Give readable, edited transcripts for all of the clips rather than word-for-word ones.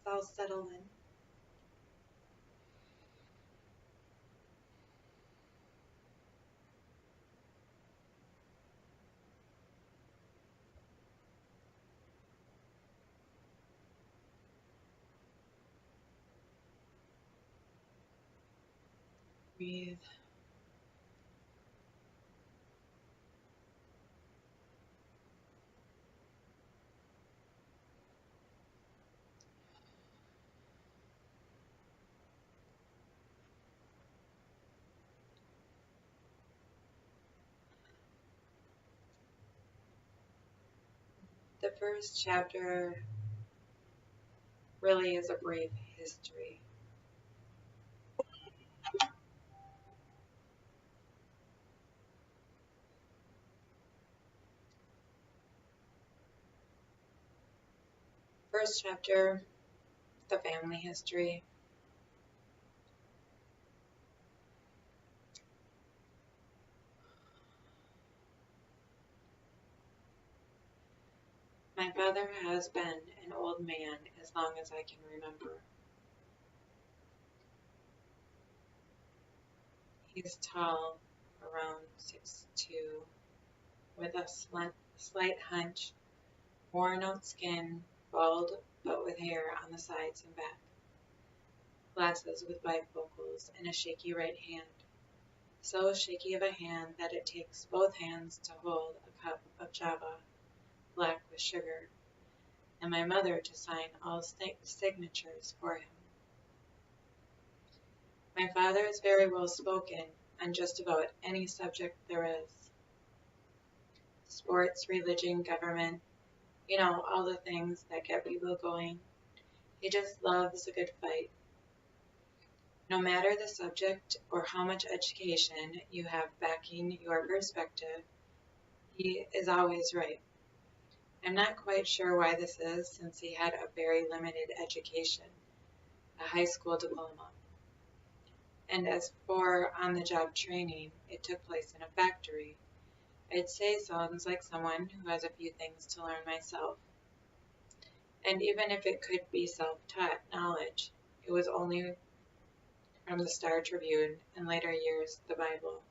all settle in. Breathe. The first chapter really is a brief history. First chapter, the family history. My father has been an old man as long as I can remember. He's tall, around 6'2", with a slight hunch, worn out skin, bald but with hair on the sides and back, glasses with bifocals, and a shaky right hand. So shaky of a hand that it takes both hands to hold a cup of java, black with sugar, and my mother to sign all signatures for him. My father is very well spoken on just about any subject there is. Sports, religion, government, all the things that get people going. He just loves a good fight. No matter the subject or how much education you have backing your perspective, he is always right. I'm not quite sure why this is, since he had a very limited education, a high school diploma. And as for on-the-job training, it took place in a factory. I'd say sounds like someone who has a few things to learn myself. And even if it could be self-taught knowledge, it was only from the Star Tribune and later years the Bible.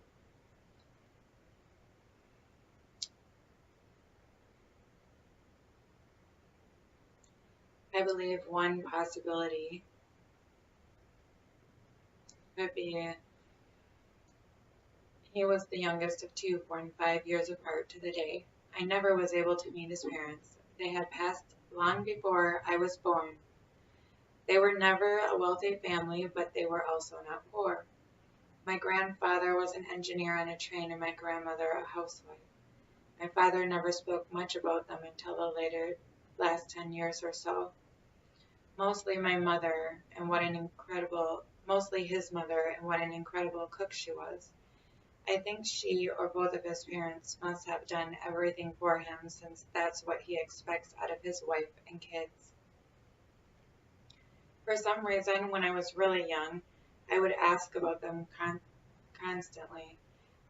I believe one possibility could be he was the youngest of two, born 5 years apart to the day. I never was able to meet his parents. They had passed long before I was born. They were never a wealthy family, but they were also not poor. My grandfather was an engineer on a train and my grandmother a housewife. My father never spoke much about them until the last 10 years or so. Mostly his mother, and what an incredible cook she was. I think she or both of his parents must have done everything for him, since that's what he expects out of his wife and kids. For some reason, when I was really young, I would ask about them constantly.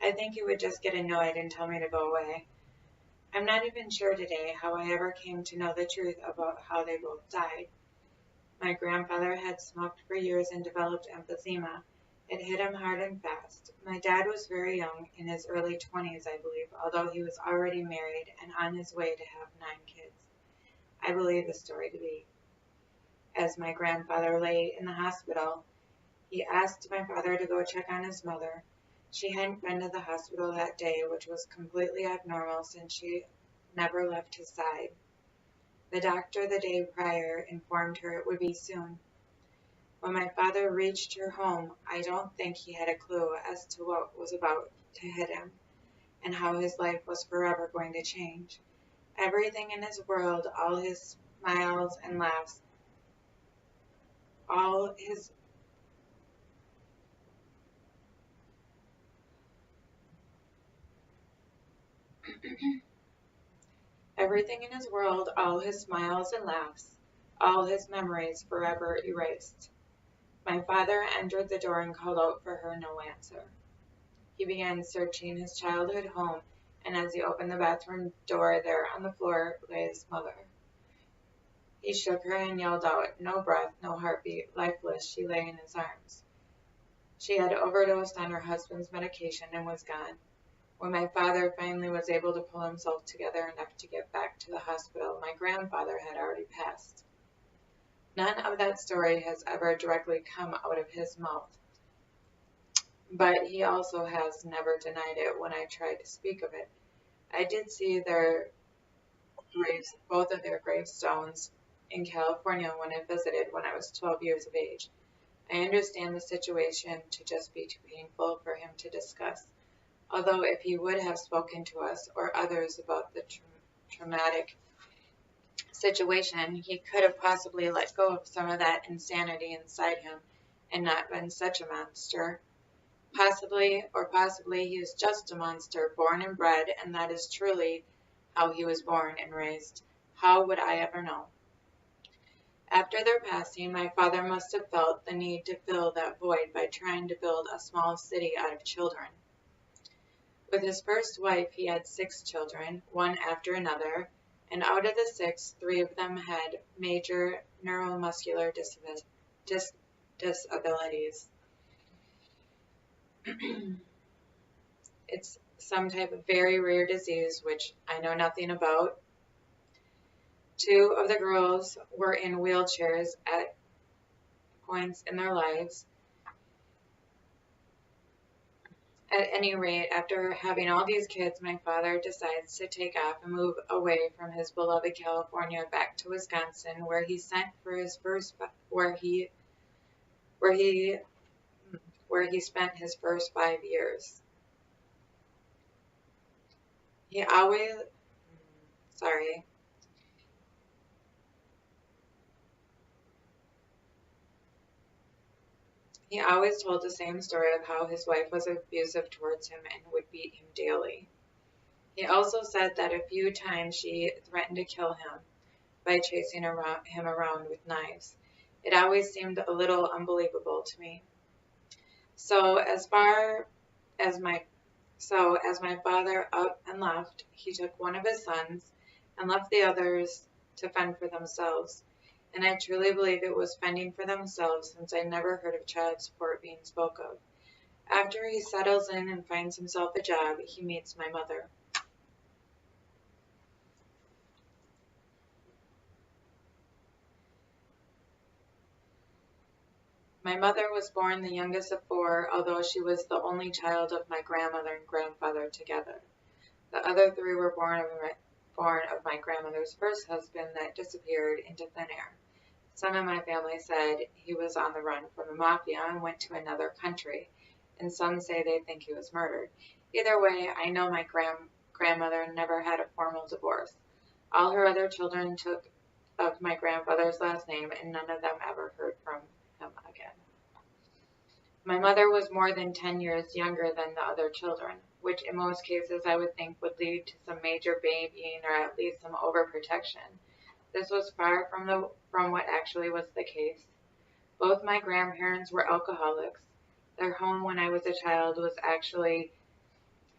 I think he would just get annoyed and tell me to go away. I'm not even sure today how I ever came to know the truth about how they both died. My grandfather had smoked for years and developed emphysema. It hit him hard and fast. My dad was very young, in his early 20s, I believe, although he was already married and on his way to have 9 kids. I believe the story to be. As my grandfather lay in the hospital, he asked my father to go check on his mother. She hadn't been to the hospital that day, which was completely abnormal since she never left his side. The doctor the day prior informed her it would be soon. When my father reached her home, I don't think he had a clue as to what was about to hit him, and how his life was forever going to change. Everything in his world, all his smiles and laughs, all his everything in his world, all his smiles and laughs, all his memories forever erased. My father entered the door and called out for her, no answer. He began searching his childhood home, and as he opened the bathroom door, there on the floor lay his mother. He shook her and yelled out, "No breath, no heartbeat." Lifeless, she lay in his arms. She had overdosed on her husband's medication and was gone. When my father finally was able to pull himself together enough to get back to the hospital, my grandfather had already passed. None of that story has ever directly come out of his mouth, but he also has never denied it when I tried to speak of it. I did see both of their gravestones in California when I visited when I was 12 years of age. I understand the situation to just be too painful for him to discuss. Although if he would have spoken to us or others about the traumatic situation, he could have possibly let go of some of that insanity inside him and not been such a monster. Possibly he is just a monster, born and bred, and that is truly how he was born and raised. How would I ever know? After their passing, my father must have felt the need to fill that void by trying to build a small city out of children. With his first wife, he had 6 children, one after another, and out of the 6, 3 of them had major neuromuscular disabilities. It's some type of very rare disease, which I know nothing about. 2 of the girls were in wheelchairs at points in their lives. At any rate, after having all these kids, my father decides to take off and move away from his beloved California back to Wisconsin, where he spent his first 5 years. He always, sorry, he always told the same story of how his wife was abusive towards him and would beat him daily. He also said that a few times she threatened to kill him by chasing him around with knives. It always seemed a little unbelievable to me. So as my father up and left, he took one of his sons and left the others to fend for themselves. And I truly believe it was fending for themselves, since I never heard of child support being spoke of. After he settles in and finds himself a job, he meets my mother. My mother was born the youngest of 4, although she was the only child of my grandmother and grandfather together. The other 3 were born of my grandmother's first husband that disappeared into thin air. Some of my family said he was on the run from the mafia and went to another country, and some say they think he was murdered. Either way, I know my grandmother never had a formal divorce. All her other children took of my grandfather's last name, and none of them ever heard from him again. My mother was more than 10 years younger than the other children, which in most cases I would think would lead to some major babying or at least some overprotection. This was far from what actually was the case. Both my grandparents were alcoholics. Their home when I was a child was actually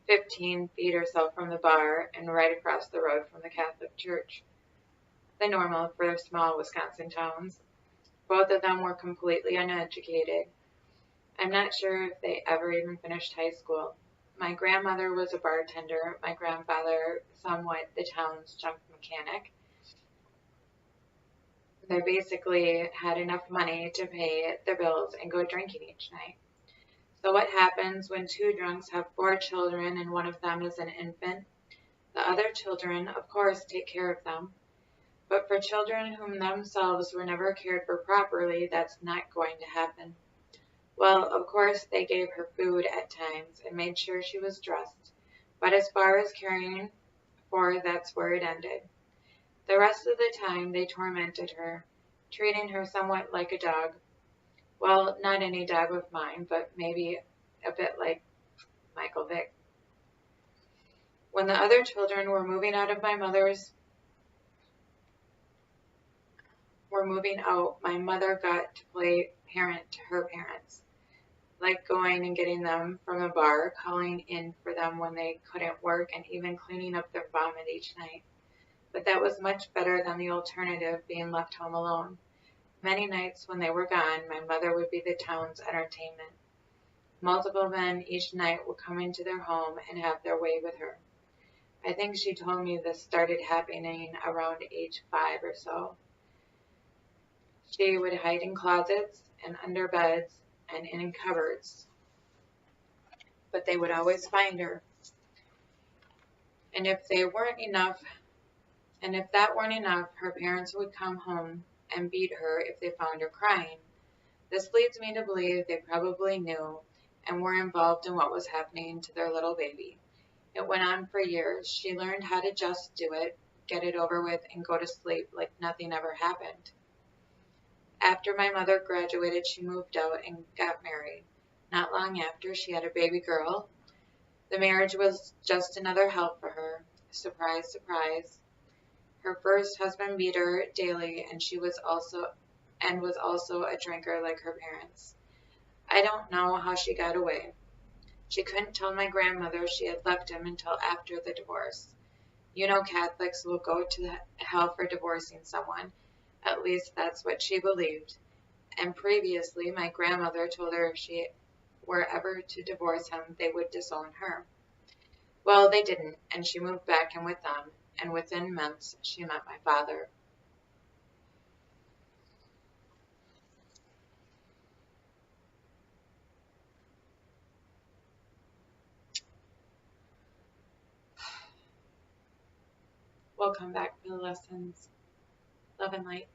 15 feet or so from the bar and right across the road from the Catholic Church. The normal for small Wisconsin towns. Both of them were completely uneducated. I'm not sure if they ever even finished high school. My grandmother was a bartender, my grandfather somewhat the town's junk mechanic. They basically had enough money to pay their bills and go drinking each night. So what happens when 2 drunks have 4 children and one of them is an infant? The other children, of course, take care of them. But for children whom themselves were never cared for properly, that's not going to happen. Well, of course, they gave her food at times and made sure she was dressed. But as far as caring for her, that's where it ended. The rest of the time, they tormented her, treating her somewhat like a dog. Well, not any dog of mine, but maybe a bit like Michael Vick. When the other children were moving out, my mother got to play parent to her parents, like going and getting them from a bar, calling in for them when they couldn't work, and even cleaning up their vomit each night. but that was much better than the alternative, being left home alone. Many nights when they were gone, my mother would be the town's entertainment. Multiple men each night would come into their home and have their way with her. I think she told me this started happening around age 5 or so. She would hide in closets and under beds and in cupboards, but they would always find her. And if that weren't enough, her parents would come home and beat her if they found her crying. This leads me to believe they probably knew and were involved in what was happening to their little baby. It went on for years. She learned how to just do it, get it over with, and go to sleep like nothing ever happened. After my mother graduated, she moved out and got married. Not long after, she had a baby girl. The marriage was just another help for her. Surprise, surprise. Her first husband beat her daily, and was also a drinker like her parents. I don't know how she got away. She couldn't tell my grandmother she had left him until after the divorce. You know, Catholics will go to hell for divorcing someone. At least that's what she believed. And previously, my grandmother told her if she were ever to divorce him, they would disown her. Well, they didn't, and she moved back in with them, and within months, she met my father. We'll come back for the lessons. Love and light.